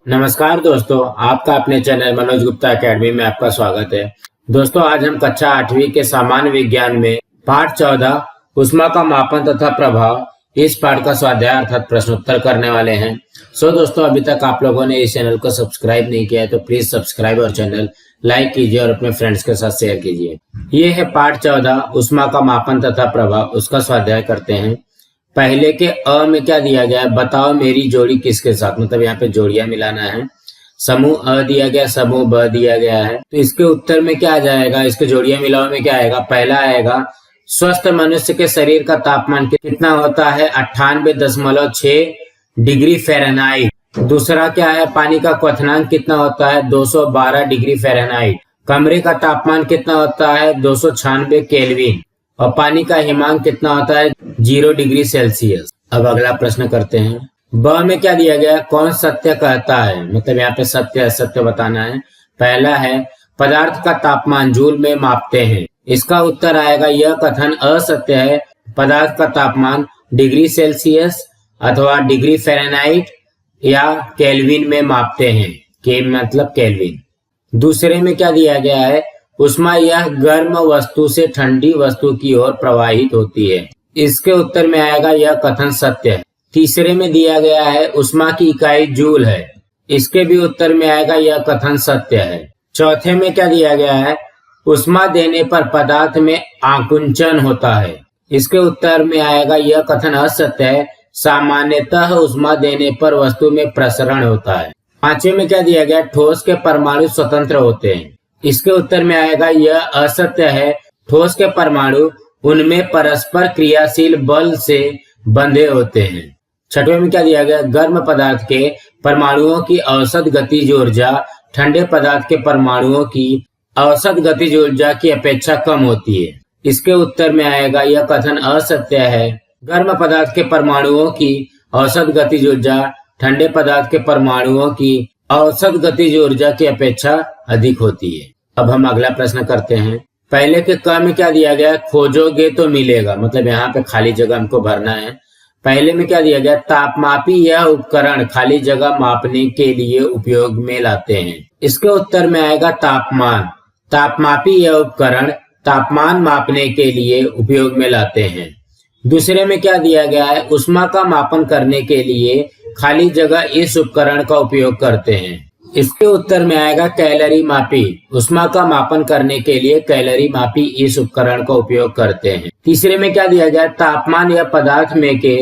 नमस्कार दोस्तों, आपका अपने चैनल मनोज गुप्ता एकेडमी में आपका स्वागत है। दोस्तों, आज हम कक्षा 8वीं के सामान्य विज्ञान में पाठ 14 ऊष्मा का मापन तथा प्रभाव इस पाठ का स्वाध्याय अर्थात प्रश्नोत्तर करने वाले हैं। दोस्तों, अभी तक आप लोगों ने इस चैनल को सब्सक्राइब नहीं किया है तो प्लीज सब्सक्राइब और चैनल लाइक कीजिए और अपने फ्रेंड्स के साथ शेयर कीजिए। ये है पाठ 14 ऊष्मा का मापन तथा प्रभाव, उसका स्वाध्याय करते हैं। पहले के अ में क्या दिया गया है, बताओ मेरी जोड़ी किसके साथ, मतलब यहाँ पे जोड़ियां मिलाना है। समूह अ दिया गया, समूह ब दिया गया है, तो इसके उत्तर में क्या आ जाएगा, इसके जोड़ियां मिलाओ में क्या आएगा। पहला आएगा स्वस्थ मनुष्य के शरीर का तापमान कितना होता है, 98.6 डिग्री फ़ारेनहाइट। दूसरा क्या है, पानी का क्वथनांक कितना होता है, 212 डिग्री फ़ारेनहाइट। कमरे का तापमान कितना होता है, 296 केल्विन। और पानी का हिमांक कितना होता है, 0 डिग्री सेल्सियस। अब अगला प्रश्न करते हैं। ब में क्या दिया गया, कौन सत्य कहता है, मतलब यहाँ पे सत्य असत्य बताना है। पहला है पदार्थ का तापमान जूल में मापते हैं। इसका उत्तर आएगा यह कथन असत्य है। पदार्थ का तापमान डिग्री सेल्सियस अथवा डिग्री फ़ारेनहाइट या केल्विन में मापते हैं, के मतलब केल्विन। दूसरे में क्या दिया गया है, ऊष्मा यह गर्म वस्तु से ठंडी वस्तु की ओर प्रवाहित होती है। इसके उत्तर में आएगा यह कथन सत्य है। तीसरे में दिया गया है ऊष्मा की इकाई जूल है। इसके भी उत्तर में आएगा यह कथन सत्य है। चौथे में क्या दिया गया है, ऊष्मा देने पर पदार्थ में आकुंचन होता है। इसके उत्तर में आएगा यह कथन असत्य है। सामान्यतः ऊष्मा देने पर वस्तु में प्रसरण होता है। पांचवें में क्या दिया गया, ठोस के परमाणु स्वतंत्र होते हैं। इसके उत्तर में आएगा यह असत्य है। ठोस के परमाणु उनमें परस्पर क्रियाशील बल से बंधे होते हैं। छठवें में क्या दिया गया, गर्म पदार्थ के परमाणुओं की औसत गतिज ऊर्जा ठंडे पदार्थ के परमाणुओं की औसत गतिज ऊर्जा की अपेक्षा कम होती है। इसके उत्तर में आएगा यह कथन असत्य है। गर्म पदार्थ के परमाणुओं की औसत गतिज ऊर्जा ठंडे पदार्थ के परमाणुओं की औसत गतिज ऊर्जा की अपेक्षा अधिक होती है। अब हम अगला प्रश्न करते हैं। पहले के क में क्या दिया गया, खोजोगे तो मिलेगा, मतलब यहाँ पे खाली जगह हमको भरना है। पहले में क्या दिया गया, तापमापी यह उपकरण खाली जगह मापने के लिए उपयोग में लाते हैं। इसके उत्तर में आएगा तापमान। तापमापी यह उपकरण तापमान मापने के लिए उपयोग में लाते हैं। दूसरे में क्या दिया गया है, ऊष्मा का मापन करने के लिए खाली जगह इस उपकरण का उपयोग करते हैं। इसके उत्तर में आएगा कैलोरी मापी। ऊष्मा का मापन करने के लिए कैलोरी मापी इस उपकरण का उपयोग करते हैं। तीसरे में क्या दिया गया, तापमान या पदार्थ में के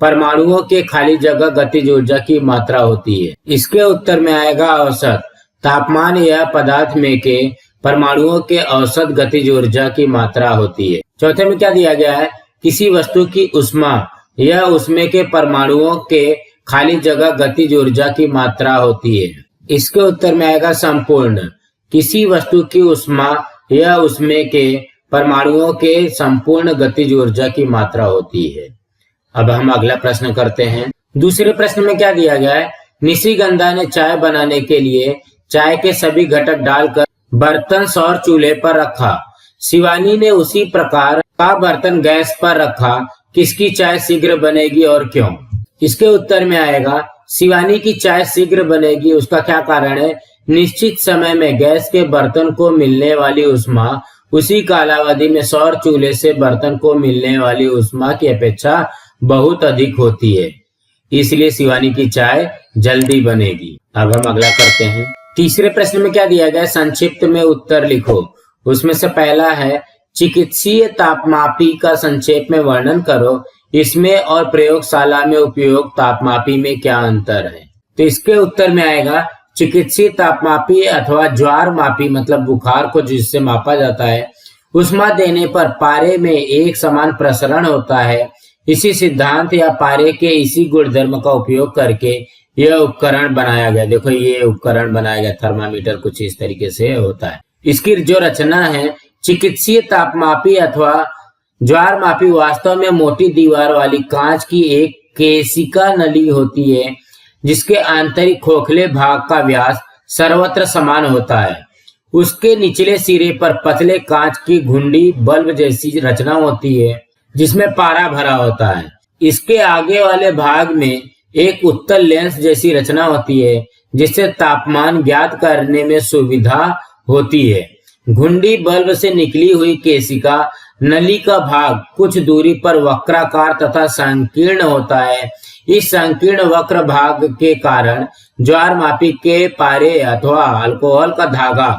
परमाणुओं के खाली जगह गतिज ऊर्जा की मात्रा होती है। इसके उत्तर में आएगा औसत। तापमान या पदार्थ में के परमाणुओं के औसत गतिज ऊर्जा की मात्रा होती है। चौथे में क्या दिया गया है, किसी वस्तु की ऊष्मा या उसमें के परमाणुओं के खाली जगह गतिज ऊर्जा की मात्रा होती है। इसके उत्तर में आएगा संपूर्ण। किसी वस्तु की ऊष्मा या उसमें के परमाणुओं के संपूर्ण गतिज ऊर्जा की मात्रा होती है। अब हम अगला प्रश्न करते हैं। दूसरे प्रश्न में क्या दिया गया है, निशिगंधा ने चाय बनाने के लिए चाय के सभी घटक डालकर बर्तन सौर चूल्हे पर रखा। शिवानी ने उसी प्रकार का बर्तन गैस पर रखा। किसकी चाय शीघ्र बनेगी और क्यों। इसके उत्तर में आएगा शिवानी की चाय शीघ्र बनेगी। उसका क्या कारण है, निश्चित समय में गैस के बर्तन को मिलने वाली ऊष्मा उसी कालावधि में सौर चूल्हे से बर्तन को मिलने वाली ऊष्मा की अपेक्षा बहुत अधिक होती है, इसलिए शिवानी की चाय जल्दी बनेगी। अब हम अगला करते हैं। तीसरे प्रश्न में क्या दिया गया, संक्षिप्त में उत्तर लिखो। उसमें से पहला है चिकित्सीय तापमापी का संक्षेप में वर्णन करो। इसमें और प्रयोगशाला में उपयोग तापमापी में क्या अंतर है। तो इसके उत्तर में आएगा चिकित्सीय तापमापी अथवा ज्वार मापी, मतलब बुखार को जिससे मापा जाता है, ऊष्मा देने पर पारे में एक समान प्रसरण होता है। इसी सिद्धांत या पारे के इसी गुणधर्म का उपयोग करके यह उपकरण बनाया गया। देखो ये उपकरण बनाया गया, थर्मामीटर कुछ इस तरीके से होता है। इसकी जो रचना है, चिकित्सीय तापमापी अथवा ज्वार मापी वास्तव में मोटी दीवार वाली कांच की एक केशिका नली होती है, जिसके आंतरिक खोखले भाग का व्यास सर्वत्र समान होता है। उसके निचले सिरे पर पतले कांच की घुंडी बल्ब जैसी रचना होती है, जिसमें पारा भरा होता है। इसके आगे वाले भाग में एक उत्तल लेंस जैसी रचना होती है, जिससे तापमान ज्ञात करने में सुविधा होती है। घुंडी बल्ब से निकली हुई केशिका नली का भाग कुछ दूरी पर वक्राकार तथा संकीर्ण होता है। इस संकीर्ण वक्र भाग के कारण ज्वारमापी के पारे अथवा अल्कोहल का धागा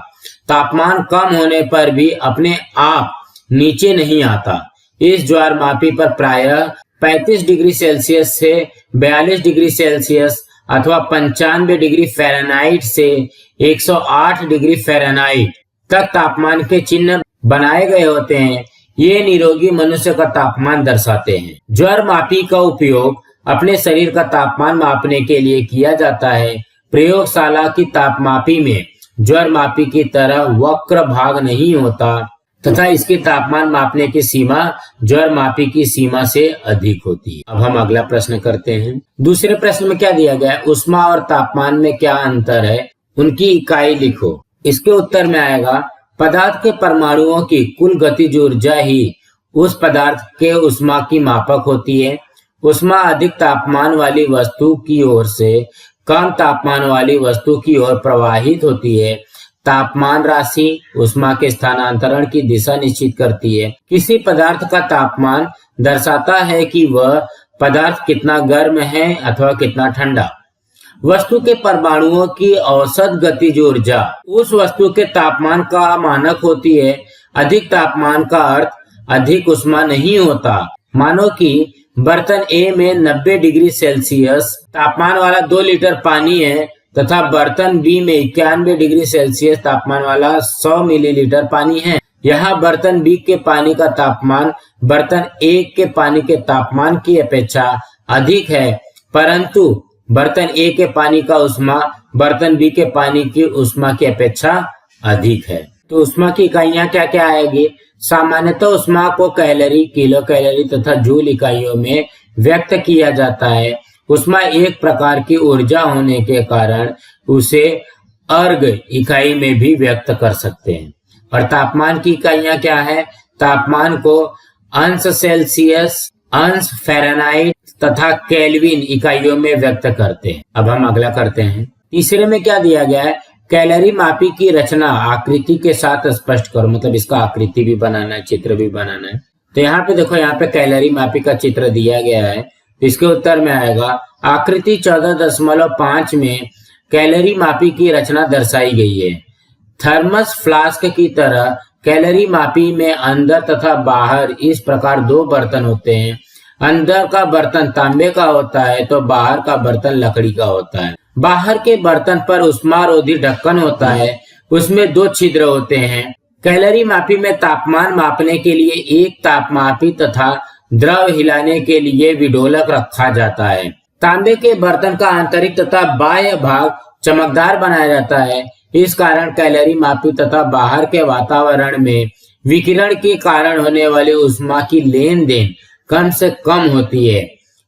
तापमान कम होने पर भी अपने आप नीचे नहीं आता। इस ज्वारमापी पर प्रायः 35 डिग्री सेल्सियस से 42 डिग्री सेल्सियस अथवा 95 डिग्री फ़ारेनहाइट से 108 डिग्री फ़ारेनहाइट तक तापमान के चिन्ह बनाए गए होते हैं। ये निरोगी मनुष्य का तापमान दर्शाते हैं। ज्वारमापी का उपयोग अपने शरीर का तापमान मापने के लिए किया जाता है। प्रयोगशाला की तापमापी में ज्वारमापी की तरह वक्र भाग नहीं होता तथा इसके तापमान मापने की सीमा ज्वारमापी की सीमा से अधिक होती है। अब हम अगला प्रश्न करते हैं। दूसरे प्रश्न में क्या दिया गया है? ऊष्मा और तापमान में क्या अंतर है, उनकी इकाई लिखो। इसके उत्तर में आएगा पदार्थ के परमाणुओं की कुल गतिज ऊर्जा ही उस पदार्थ के ऊष्मा की मापक होती है। ऊष्मा अधिक तापमान वाली वस्तु की ओर से कम तापमान वाली वस्तु की ओर प्रवाहित होती है। तापमान राशि ऊष्मा के स्थानांतरण की दिशा निश्चित करती है। किसी पदार्थ का तापमान दर्शाता है कि वह पदार्थ कितना गर्म है अथवा कितना ठंडा। वस्तु के परमाणुओं की औसत गतिज ऊर्जा उस वस्तु के तापमान का मानक होती है। अधिक तापमान का अर्थ अधिक ऊष्मा नहीं होता। मानो कि बर्तन ए में 90 डिग्री सेल्सियस तापमान वाला 2 लीटर पानी है तथा बर्तन बी में 91 डिग्री सेल्सियस तापमान वाला 100 मिलीलीटर पानी है। यहाँ बर्तन बी के पानी का तापमान बर्तन ए के पानी के तापमान की अपेक्षा अधिक है, परंतु बर्तन ए के पानी का ऊष्मा बर्तन बी के पानी की ऊष्मा की अपेक्षा अधिक है। तो ऊष्मा की इकाइयां क्या क्या आएगी? सामान्यतः ऊष्मा को कैलोरी, किलो कैलोरी तथा जूल इकाइयों में व्यक्त किया जाता है। ऊष्मा एक प्रकार की ऊर्जा होने के कारण उसे अर्ग इकाई में भी व्यक्त कर सकते हैं। और तापमान की इकाइयां क्या है? तापमान को अंश सेल्सियस, अंश फ़ारेनहाइट तथा केल्विन इकाइयों में व्यक्त करते हैं। अब हम अगला करते हैं। तीसरे में क्या दिया गया है? कैलोरी मापी की रचना आकृति के साथ स्पष्ट करो। मतलब इसका आकृति भी बनाना है, चित्र भी बनाना है। तो यहाँ पे देखो, यहाँ पे कैलोरी मापी का चित्र दिया गया है। इसके उत्तर में आएगा आकृति 14.5 में कैलोरी मापी की रचना दर्शाई गई है। थर्मस फ्लास्क की तरह कैलोरी मापी में अंदर तथा बाहर इस प्रकार 2 बर्तन होते हैं। अंदर का बर्तन तांबे का होता है तो बाहर का बर्तन लकड़ी का होता है। बाहर के बर्तन पर उष्मारोधी ढक्कन होता है, उसमें 2 छिद्र होते हैं। कैलोरी मापी में तापमान मापने के लिए एक तापमापी तथा द्रव हिलाने के लिए विडोलक रखा जाता है। तांबे के बर्तन का आंतरिक तथा बाह्य भाग चमकदार बनाया जाता है। इस कारण कैलोरी मापी तथा बाहर के वातावरण में विकिरण के कारण होने वाली ऊष्मा की लेन देन कम से कम होती है।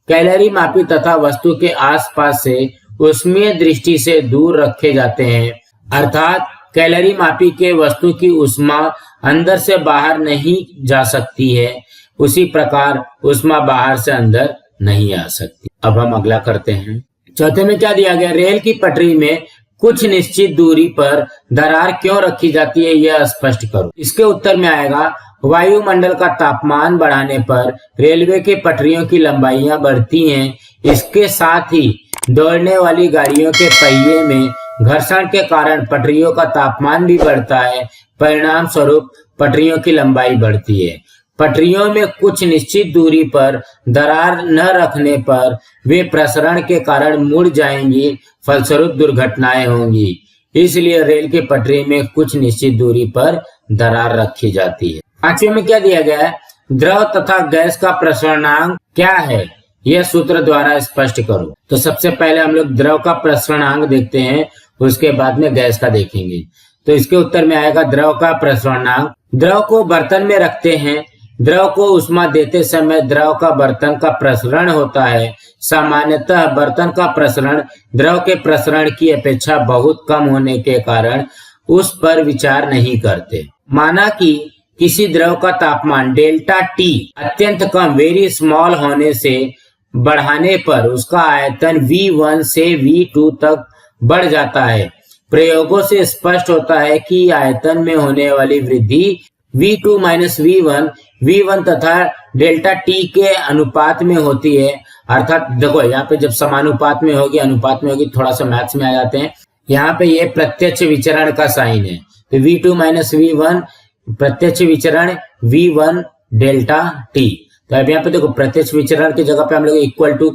कैलोरी मापी तथा वस्तु के आसपास से ऊष्मीय दृष्टि से दूर रखे जाते हैं, अर्थात कैलोरी मापी के वस्तु की ऊष्मा अंदर से बाहर नहीं जा सकती है, उसी प्रकार ऊष्मा बाहर से अंदर नहीं आ सकती। अब हम अगला करते हैं। चौथे में क्या दिया गया? रेल की पटरी में कुछ निश्चित दूरी पर दरार क्यों रखी जाती है, यह स्पष्ट करो। इसके उत्तर में आएगा वायुमंडल का तापमान बढ़ाने पर रेलवे के पटरियों की लंबाइयां बढ़ती हैं। इसके साथ ही दौड़ने वाली गाड़ियों के पहिए में घर्षण के कारण पटरियों का तापमान भी बढ़ता है। परिणाम स्वरूप पटरियों की लंबाई बढ़ती है। पटरियों में कुछ निश्चित दूरी पर दरार न रखने पर वे प्रसरण के कारण मुड़ जाएंगी, फलस्वरूप दुर्घटनाएं होंगी। इसलिए रेल की पटरी में कुछ निश्चित दूरी पर दरार रखी जाती है। पांचवें में क्या दिया गया है? द्रव तथा गैस का प्रसरणांक क्या है, यह सूत्र द्वारा स्पष्ट करो। तो सबसे पहले हम लोग द्रव का प्रसरणांक देखते हैं, उसके बाद में गैस का देखेंगे। तो इसके उत्तर में आएगा द्रव का प्रसरणांक। द्रव को बर्तन में रखते हैं। द्रव को ऊष्मा देते समय द्रव का बर्तन का प्रसरण होता है। सामान्यतः बर्तन का प्रसरण द्रव के प्रसरण की अपेक्षा बहुत कम होने के कारण उस पर विचार नहीं करते। माना कि किसी द्रव का तापमान डेल्टा टी अत्यंत कम, वेरी स्मॉल होने से बढ़ाने पर उसका आयतन V1 से V2 तक बढ़ जाता है। प्रयोगों से स्पष्ट होता है कि आयतन में होने वाली वृद्धि V2 माइनस V1 V1 तथा डेल्टा T के अनुपात में होती है। अर्थात देखो यहाँ पे जब समानुपात में होगी, अनुपात में होगी, थोड़ा सा मैथ्स में आ जाते हैं। यहाँ पे ये प्रत्यक्ष विचरण का साइन है, तो V2 माइनस V1 प्रत्यक्ष विचरण V1 डेल्टा T। तो अब यहाँ पे देखो प्रत्यक्ष विचरण की जगह पे हम लोग इक्वल टू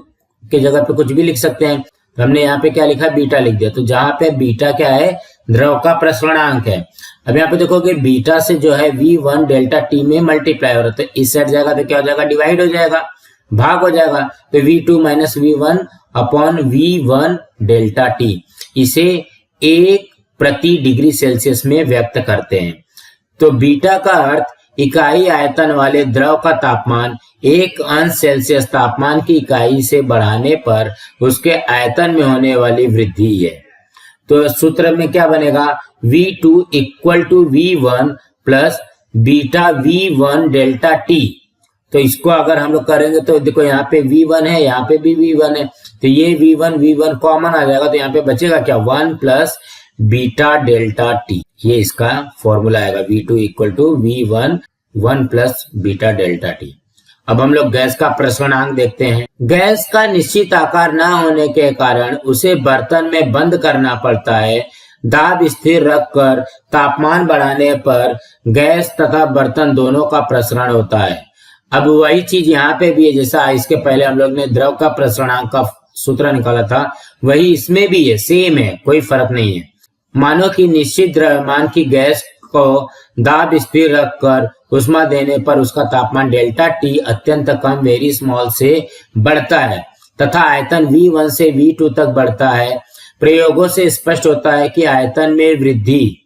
के जगह पे कुछ भी लिख सकते हैं। तो हमने यहाँ पे क्या लिखा, बीटा लिख दिया। तो जहां पे बीटा क्या है, द्रव का प्रसरणांक है। अब यहाँ पे देखोगे बीटा से जो है V1 डेल्टा T में मल्टीप्लाई हो रहा है, तो इस साइड जाएगा तो क्या हो जाएगा, डिवाइड हो जाएगा, भाग हो जाएगा। तो V2 minus V1 upon V1 delta T, इसे 1 प्रति डिग्री सेल्सियस में व्यक्त करते हैं। तो बीटा का अर्थ इकाई आयतन वाले द्रव का तापमान 1 अंश सेल्सियस तापमान की इकाई से बढ़ाने पर उसके आयतन में होने वाली वृद्धि है। तो सूत्र में क्या बनेगा, V2 equal to V1 plus beta V1 delta T। तो इसको अगर हम लोग करेंगे तो देखो यहाँ पे V1 है, यहाँ पे भी V1 है, तो ये V1 कॉमन आ जाएगा। तो यहाँ पे बचेगा क्या, 1 प्लस बीटा डेल्टा T। ये इसका फॉर्मूला आएगा, V2 equal to V1 1 plus beta delta T। अब हम लोग गैस का प्रसरणांक देखते हैं। गैस का निश्चित आकार न होने के कारण उसे बर्तन में बंद करना पड़ता है। दाब स्थिर रखकर तापमान बढ़ाने पर गैस तथा बर्तन दोनों का प्रसरण होता है। अब वही चीज यहाँ पे भी है, जैसा इसके पहले हम लोग ने द्रव का प्रसरणांक का सूत्र निकाला था, वही इसमें भी है, सेम है, कोई फर्क नहीं है। मानो कि निश्चित द्रव्यमान की गैस को दाब स्थिर रखकर उष्मा देने पर उसका तापमान डेल्टा T अत्यंत कम वेरी स्मॉल से बढ़ता है तथा आयतन V1 से V2 तक बढ़ता है। प्रयोगों से स्पष्ट होता है कि आयतन में वृद्धि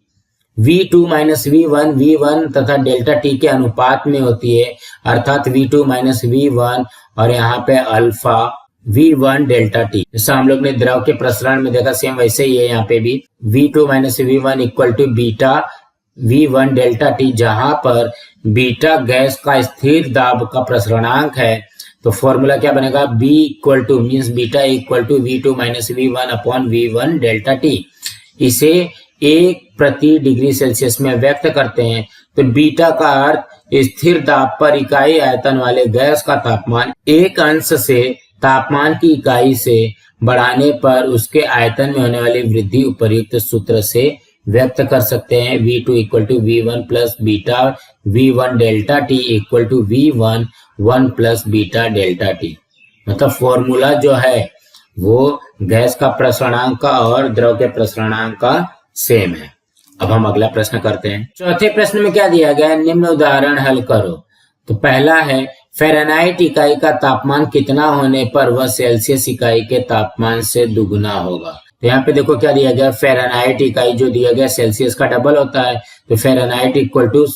V2 माइनस V1 V1 तथा डेल्टा T के अनुपात में होती है, अर्थात V2 माइनस V1 और यहाँ पे अल्फा V1 डेल्टा T। जैसा हम लोग ने द्रव के प्रसरण में देखा, सेम वैसे ही है यहाँ पे भी। V2 minus V1 equal to beta V1 delta T, जहां पर बीटा गैस का स्थिर दाब का प्रसरणांक है। तो फॉर्मूला क्या बनेगा, B equal to means beta equal to V2 minus V1 upon V1 delta T। इसे 1 प्रति डिग्री सेल्सियस में व्यक्त करते हैं। तो बीटा का अर्थ स्थिर दाब पर इकाई आयतन वाले गैस का तापमान 1 अंश से तापमान की इकाई से बढ़ाने पर उसके आयतन में होने वाली वृद्धि उपर्युक्त सूत्र से व्यक्त कर सकते हैं। V2 equal to V1 plus beta V1 delta T equal to V1 1 plus beta delta T। मतलब फॉर्मूला जो है वो गैस का प्रसरणांक का और द्रव के प्रसरणांक का सेम है। अब हम अगला प्रश्न करते हैं। चौथे प्रश्न में क्या दिया गया है, निम्न उदाहरण हल करो। तो पहला है, फ़ारेनहाइट इकाई का तापमान कितना होने पर वह सेल्सियस इकाई के तापमान से दुगुना होगा। तो यहाँ पे देखो क्या दिया गया, फ़ारेनहाइट इकाई जो दिया गया सेल्सियस का डबल होता है। तो फ़ारेनहाइट इक्वल टू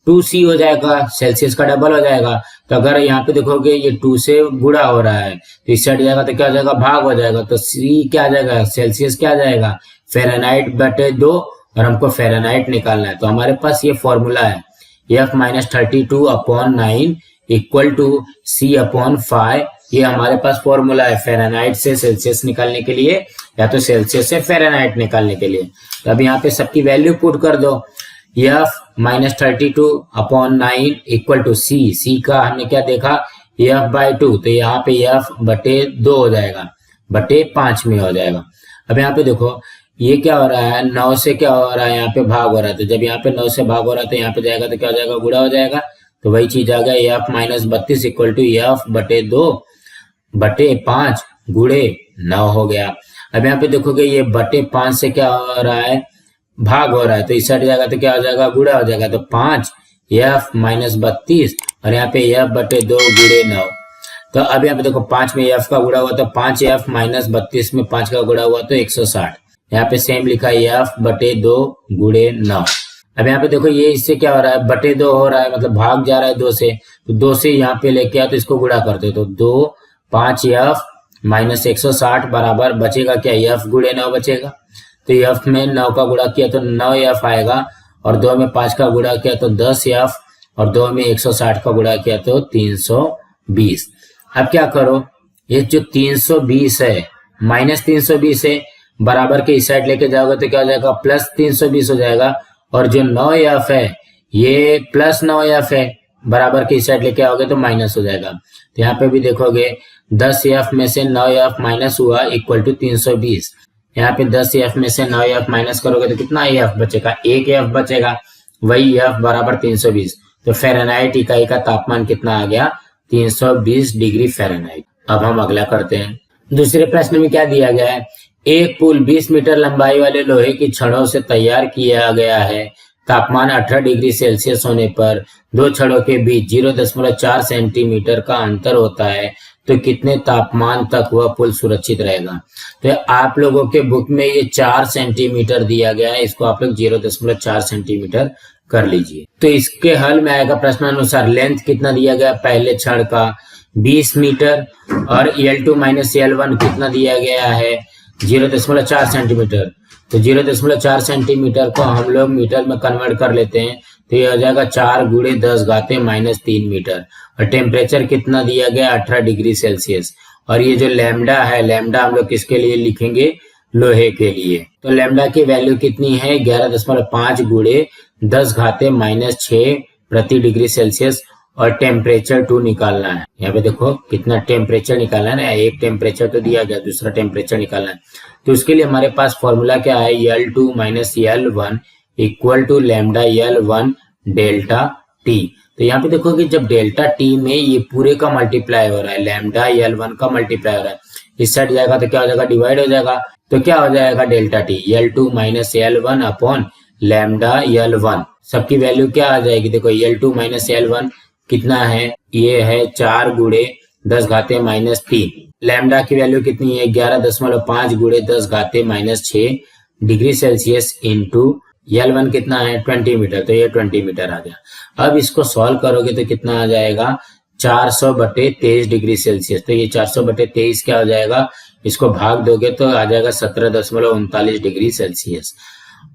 2C हो जाएगा, सेल्सियस का डबल हो जाएगा। तो अगर यहाँ पे देखोगे ये 2 से गुणा हो रहा है तो इस साइड जाएगा तो क्या हो जाएगा, भाग हो जाएगा। तो C क्या आ जाएगा, सेल्सियस क्या आ जाएगा, फ़ारेनहाइट बटे 2, और हमको फ़ारेनहाइट निकालना है। तो हमारे पास ये फॉर्मूला है, F minus 32 upon 9 equal to C upon 5। ये हमारे पास फॉर्मूला है फ़ारेनहाइट से सेल्सियस निकालने के लिए या तो सेल्सियस से फ़ारेनहाइट निकालने के लिए। तो अब यहाँ पे सबकी वैल्यू पुट कर दो। F minus 32 upon 9 equal to C का हमने क्या देखा, F बाई 2, तो यहाँ पे F बटे 2 हो जाएगा, बटे 5 में हो जाएगा। अब यहाँ पे देखो ये क्या हो रहा है, 9 से क्या हो रहा है, यहाँ पे भाग हो रहा है। तो जब यहाँ पे 9 से भाग हो रहा है तो यहाँ पे जाएगा तो क्या हो जाएगा, गुणा हो जाएगा। तो वही चीज आ गया, F minus 32 equal to F बटे 2 बटे 5 गुणे 9 हो गया। अब यहाँ पे देखोगे ये बटे 5 से क्या हो रहा है, भाग हो रहा है। तो इस साइड जाएगा तो क्या हो जाएगा, गुणा हो जाएगा। तो 5 F माइनस 32 और यहाँ पे F बटे 2 गुणे 9। तो अब यहाँ पे देखो 5 में F का गुणा हुआ तो 5F माइनस 32 में 5 का गुणा हुआ तो 160। यहाँ पे सेम लिखा है F बटे 2 गुणे 9। अब यहाँ पे देखो ये इससे क्या हो रहा है, बटे 2 हो रहा है, मतलब भाग जा रहा है 2 से। तो 2 से यहाँ पे लेके आओ तो इसको गुणा करते हो तो 2 5F माइनस 160 बराबर बचेगा क्या, F गुणे 9 बचेगा। तो F में 9 का गुणा किया तो 9F आएगा, और 2 में 5 का गुणा किया तो 10F, और 2 में 160 का गुणा किया तो 320। अब क्या करो, ये जो 320 है माइनस 320 है, बराबर के इस साइड लेके जाओगे तो क्या हो जाएगा, प्लस 320 हो जाएगा। और जो 9F है ये प्लस 9F है, बराबर के इस साइड लेके आओगे तो माइनस हो जाएगा। तो यहाँ पे भी देखोगे 10F में से 9F माइनस हुआ इक्वल टू 320। यहाँ पे 10F में से 9F माइनस करोगे तो कितना F बचेगा, 1F बचेगा, वही F बराबर 320। तो फ़ारेनहाइट इकाई का तापमान कितना आ गया, 320 डिग्री फ़ारेनहाइट। अब हम अगला करते हैं। दूसरे प्रश्न में क्या दिया गया है, एक पुल 20 मीटर लंबाई वाले लोहे की छड़ों से तैयार किया गया है। तापमान 18 डिग्री सेल्सियस होने पर दो छड़ों के बीच 0.4 सेंटीमीटर का अंतर होता है, तो कितने तापमान तक वह पुल सुरक्षित रहेगा। तो आप लोगों के बुक में ये 4 सेंटीमीटर दिया गया है, इसको आप लोग 0.4 सेंटीमीटर कर लीजिए। तो इसके हल में आएगा प्रश्नानुसार लेंथ कितना दिया गया पहले छड़ का 20 मीटर और L2 माइनस L1 कितना दिया गया है 0.4 सेंटीमीटर। तो 0.4 सेंटीमीटर को हम लोग मीटर में कन्वर्ट कर लेते हैं, तो ये हो जाएगा 4 गुणे 10 घाते माइनस 3 मीटर। और टेम्परेचर कितना दिया गया 18 डिग्री सेल्सियस। और ये जो लैम्डा है, लैम्डा हम लोग किसके लिए लिखेंगे, लोहे के लिए। तो लैम्डा की वैल्यू कितनी है 11.5 गुणे 10 घाते माइनस 6 प्रति डिग्री सेल्सियस। और टेम्परेचर 2 निकालना है। यहाँ पे देखो कितना टेम्परेचर निकालना है ना, एक टेम्परेचर तो दिया गया, दूसरा टेम्परेचर निकालना है। तो उसके लिए हमारे पास फॉर्मूला क्या है, L2 minus L1 equal to lambda L1 delta T. तो यहाँ पे देखो कि जब डेल्टा टी में ये पूरे का मल्टीप्लाई हो रहा है, लैम्डा L1 का मल्टीप्लाई हो रहा है, इस साइड जाएगा तो क्या हो जाएगा, डिवाइड हो जाएगा। तो क्या हो जाएगा delta T L2 minus L1 upon lambda L1। सबकी वैल्यू क्या आ जाएगी, देखो L2 माइनस L1 कितना है, ये है 4 गुणे 10 घाते माइनस 3। लैम्डा की वैल्यू कितनी है 11.5 गुणे 10 घाते minus 6 degree Celsius into L1 कितना है 20 मीटर। तो ये 20 मीटर आ गया। अब इसको सॉल्व करोगे तो कितना आ जाएगा 400/23 डिग्री सेल्सियस। तो ये 400/23 क्या हो जाएगा, इसको भाग दोगे तो आ जाएगा 17.39 डिग्री सेल्सियस।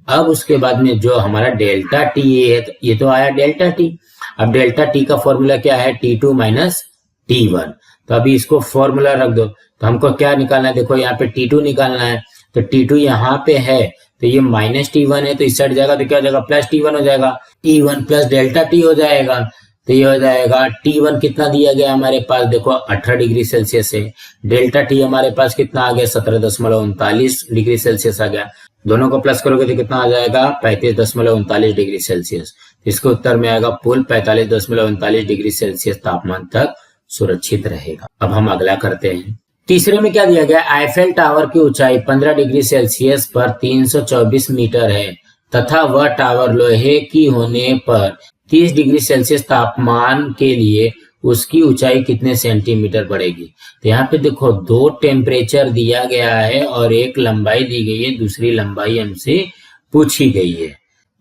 अब उसके बाद में जो हमारा डेल्टा टी है, ये तो आया डेल्टा टी। अब डेल्टा टी का फॉर्मूला क्या है T2 माइनस T1। तो अभी इसको फॉर्मूला रख दो। तो हमको क्या निकालना है, देखो यहाँ पे T2 निकालना है। तो T2 यहाँ पे है, तो ये माइनस T1 है, तो इस साइड जाएगा तो क्या हो जाएगा, प्लस T1 हो जाएगा। T1 प्लस डेल्टा टी हो जाएगा। तो ये हो जाएगा T1 कितना दिया गया हमारे पास, देखो 18 डिग्री सेल्सियस है। डेल्टा टी हमारे पास कितना आ गया 17.39 डिग्री सेल्सियस आ गया। दोनों को प्लस करोगे तो कितना आ जाएगा 35.39 डिग्री सेल्सियस। इसके उत्तर में आएगा पुल 45.39 डिग्री सेल्सियस तापमान तक सुरक्षित रहेगा। अब हम अगला करते हैं। तीसरे में क्या दिया गया, आईफेल टावर की ऊंचाई 15 डिग्री सेल्सियस पर 324 मीटर है तथा वह टावर लोहे की होने पर 30 डिग्री सेल्सियस तापमान के लिए उसकी ऊंचाई कितने सेंटीमीटर बढ़ेगी। तो यहाँ पे देखो दो टेम्परेचर दिया गया है और एक लंबाई दी गई है, दूसरी लंबाई हमसे पूछी गई है।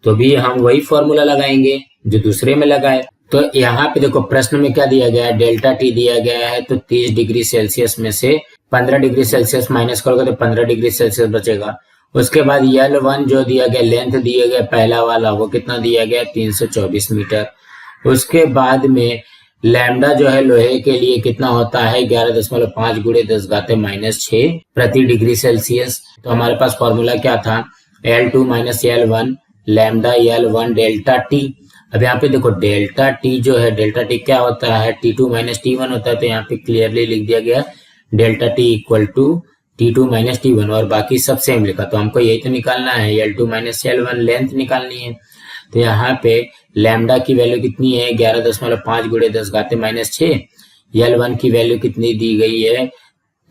तो भी हम वही फॉर्मूला लगाएंगे जो दूसरे में लगाए। तो यहाँ पे देखो प्रश्न में क्या दिया गया है, डेल्टा टी दिया गया है। तो 30 डिग्री सेल्सियस में से 15 डिग्री सेल्सियस माइनस करोगे तो 15 डिग्री सेल्सियस बचेगा। उसके बाद L1 जो दिया गया, लेंथ दिया गया पहला वाला, वो कितना दिया गया 324 मीटर। उसके बाद में लैम्डा जो है लोहे के लिए कितना होता है 11.5 गुणे 10 घाते माइनस 6 प्रति डिग्री सेल्सियस। तो हमारे पास फॉर्मूला क्या था, L2 minus L1 lambda L1 delta T. अब यहाँ पे देखो डेल्टा टी जो है, डेल्टा टी क्या होता है T2 माइनस T1 होता है। तो यहाँ पे क्लियरली लिख दिया गया delta T equal to T2 minus T1 और बाकी सब सेम लिखा। तो हमको यही तो निकालना है, L2 माइनस L1 लेंथ निकालनी है। तो यहाँ पे लैम्डा की वैल्यू कितनी है 11.5 गुणे 10 घाते माइनस 6। L1 की वैल्यू कितनी दी गई है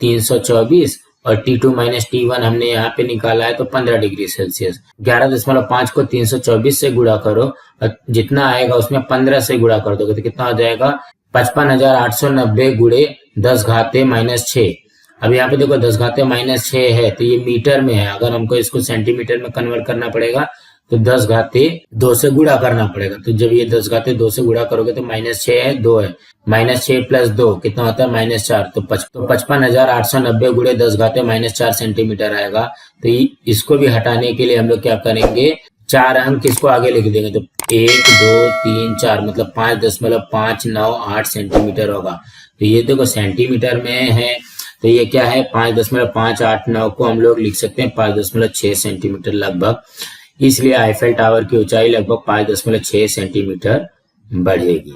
324 और T2 माइनस T1 हमने यहाँ पे निकाला है तो 15 डिग्री सेल्सियस। 11.5 को 324 से गुणा करो और जितना आएगा उसमें 15 से गुणा कर दोगे तो कितना हो जाएगा 55,890 गुणे 10 घाते माइनस 6। अब यहाँ पे देखो 10 घाते माइनस 6 है तो ये मीटर में है, अगर हमको इसको सेंटीमीटर में कन्वर्ट करना पड़ेगा तो 10 घाते 2 से गुणा करना पड़ेगा। तो जब ये 10 घाते 2 से गुणा करोगे तो माइनस 6 है 2 है, माइनस 6 प्लस 2 कितना होता है माइनस 4। तो 55,890 गुणे 10 घाते माइनस 4 सेंटीमीटर आएगा। तो इसको भी हटाने के लिए हम लोग क्या करेंगे, 4 अंक इसको आगे लिख देंगे तो 1 2 3 4 मतलब 5.598 सेंटीमीटर होगा। तो ये देखो सेंटीमीटर में है तो ये क्या है 5.589 को हम लोग लिख सकते हैं 5.6 सेंटीमीटर लगभग, इसलिए आईफेल टावर की ऊंचाई लगभग 5.6 सेंटीमीटर बढ़ेगी।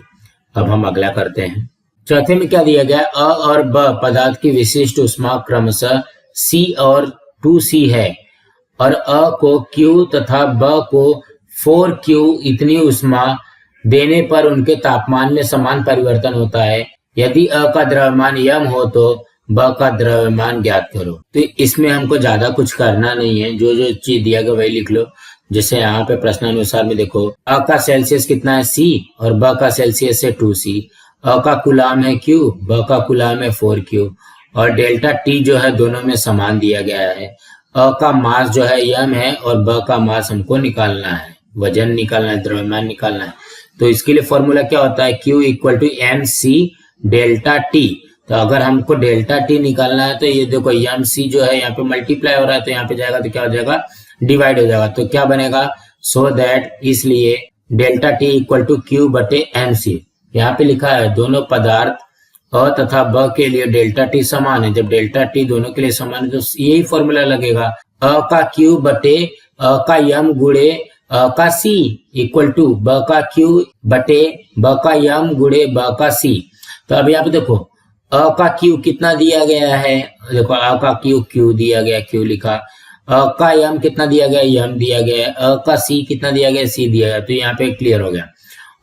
अब हम अगला करते हैं। चौथे में क्या दिया गया, अ और ब पदार्थ की विशिष्ट ऊष्मा क्रमशः C और 2C है और अ को Q तथा ब को 4Q इतनी ऊष्मा देने पर उनके तापमान में समान परिवर्तन होता है। यदि अ का द्रव्यमान यम हो तो ब का द्रव्यमान ज्ञात करो। तो इसमें हमको ज्यादा कुछ करना नहीं है, जो जो चीज दिया गया वही लिख लो। जैसे यहाँ पे प्रश्नानुसार में देखो, अ का सेल्सियस कितना है C और ब का सेल्सियस है 2C। अ का कूलाम है Q, ब का कूलाम है 4Q और डेल्टा T जो है दोनों में समान दिया गया है। अ का मास जो है यम है और ब का मास हमको निकालना है, वजन निकालना है, द्रव्यमान निकालना है। तो इसके लिए फॉर्मूला क्या होता है, Q equal to MC delta T। तो अगर हमको डेल्टा T निकालना है तो ये देखो MC जो है यहाँ पे मल्टीप्लाई हो रहा है, तो यहाँ पे जाएगा तो क्या हो जाएगा, डिवाइड हो जाएगा। तो क्या बनेगा, सो दैट, इसलिए delta T equal to Q बटे MC। यहाँ पे लिखा है दोनों पदार्थ अ तथा ब के लिए डेल्टा T समान है। जब डेल्टा T दोनों के लिए समान है तो यही फॉर्मूला लगेगा, अ का Q बटे अ का यम गुणे अ का C इक्वल टू ब का Q बटे ब का यम गुणे ब का C। तो अब यहाँ पे देखो अ का Q कितना दिया गया है, देखो अ का Q दिया गया, Q लिखा। अ का यम कितना दिया गया, यम दिया गया। अ का C कितना दिया गया, C दिया गया। तो यहाँ पे क्लियर हो गया।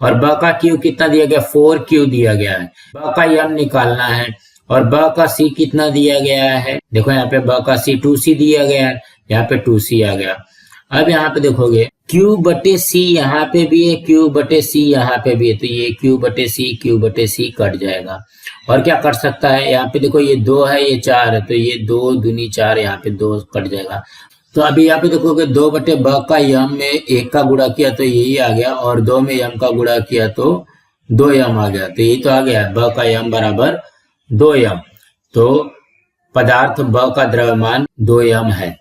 और ब का Q कितना दिया गया, 4Q दिया गया है। ब का यम निकालना है और ब का C कितना दिया गया है, देखो यहाँ पे ब का C 2C दिया गया है, यहाँ पे 2C आ गया। अब यहाँ पे देखोगे Q बटे C यहाँ पे भी है, Q बटे C यहाँ पे भी है, तो ये Q बटे C कट जाएगा। और क्या कर सकता है, यहाँ पे देखो ये 2 है, ये 4 है, तो ये 2 दूनी 4, यहाँ पे 2 कट जाएगा। तो अभी यहाँ पे देखोगे 2 बटे ब का यम में 1 का गुणा किया तो यही आ गया, और 2 में यम का गुणा किया तो 2 यम आ गया, तो यही तो आ गया, ब का यम बराबर 2 यम। तो पदार्थ ब का द्रव्यमान 2 यम है।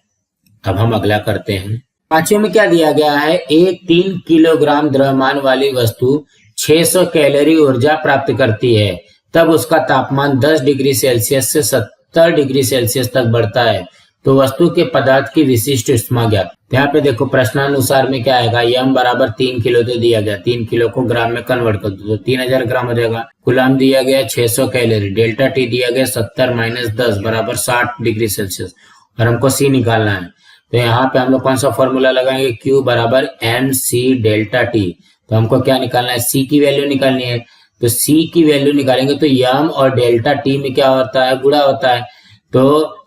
अब हम अगला करते हैं। पांचवें में क्या दिया गया है, एक 3 किलोग्राम द्रव्यमान वाली वस्तु 600 कैलोरी ऊर्जा प्राप्त करती है, तब उसका तापमान 10 डिग्री सेल्सियस से 70 डिग्री सेल्सियस तक बढ़ता है, तो वस्तु के पदार्थ की विशिष्ट ऊष्मा ज्ञात। यहाँ पे देखो प्रश्नानुसार में क्या आएगा, यम बराबर 3 किलो तो दिया गया, 3 किलो को ग्राम में कन्वर्ट कर दो तो 3000 ग्राम हो जाएगा। कूलाम दिया गया 600 कैलोरी, डेल्टा T दिया गया 70 माइनस 10 बराबर 60 डिग्री सेल्सियस, और हमको C निकालना है। तो यहाँ पे हम लोग कौन सा फॉर्मूला लगाएंगे, Q बराबर MC डेल्टा T। तो हमको क्या निकालना है, C की वैल्यू निकालनी है। तो C की वैल्यू निकालेंगे तो यम और डेल्टा T में क्या होता है, गुणा होता है, तो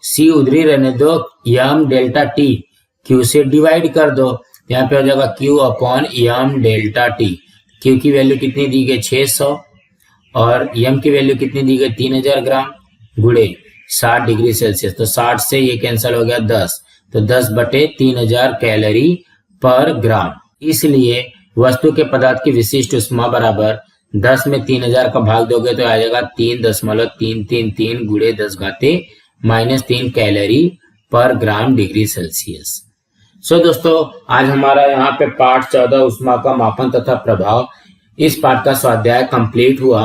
C उधरी रहने दो, यम डेल्टा T Q से डिवाइड कर दो, यहाँ पे हो जाएगा Q अपॉन यम डेल्टा T। Q की वैल्यू कितनी दी गई 600 और यम की वैल्यू कितनी दी गई 3000 ग्राम गुणे 60 डिग्री सेल्सियस, तो 60 से ये कैंसिल हो गया 10, तो 10 बटे 3000 कैलोरी पर ग्राम। इसलिए वस्तु के पदार्थ की विशिष्ट ऊष्मा बराबर 10 में 3000 का भाग दोगे तो आ जाएगा 3.333 गुणे 10 घाते -3 कैलोरी पर ग्राम डिग्री सेल्सियस। सो दोस्तों आज हमारा यहाँ पे पाठ 14 ऊष्मा का मापन तथा प्रभाव, इस पाठ का स्वाध्याय कंप्लीट हुआ।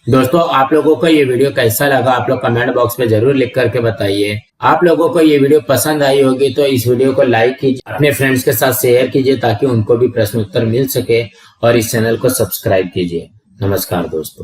दोस्तों आप लोगों को ये वीडियो कैसा लगा आप लोग कमेंट बॉक्स में जरूर लिख करके बताइए। आप लोगों को ये वीडियो पसंद आई होगी तो इस वीडियो को लाइक कीजिए, अपने फ्रेंड्स के साथ शेयर कीजिए ताकि उनको भी प्रश्न उत्तर मिल सके, और इस चैनल को सब्सक्राइब कीजिए। नमस्कार दोस्तों।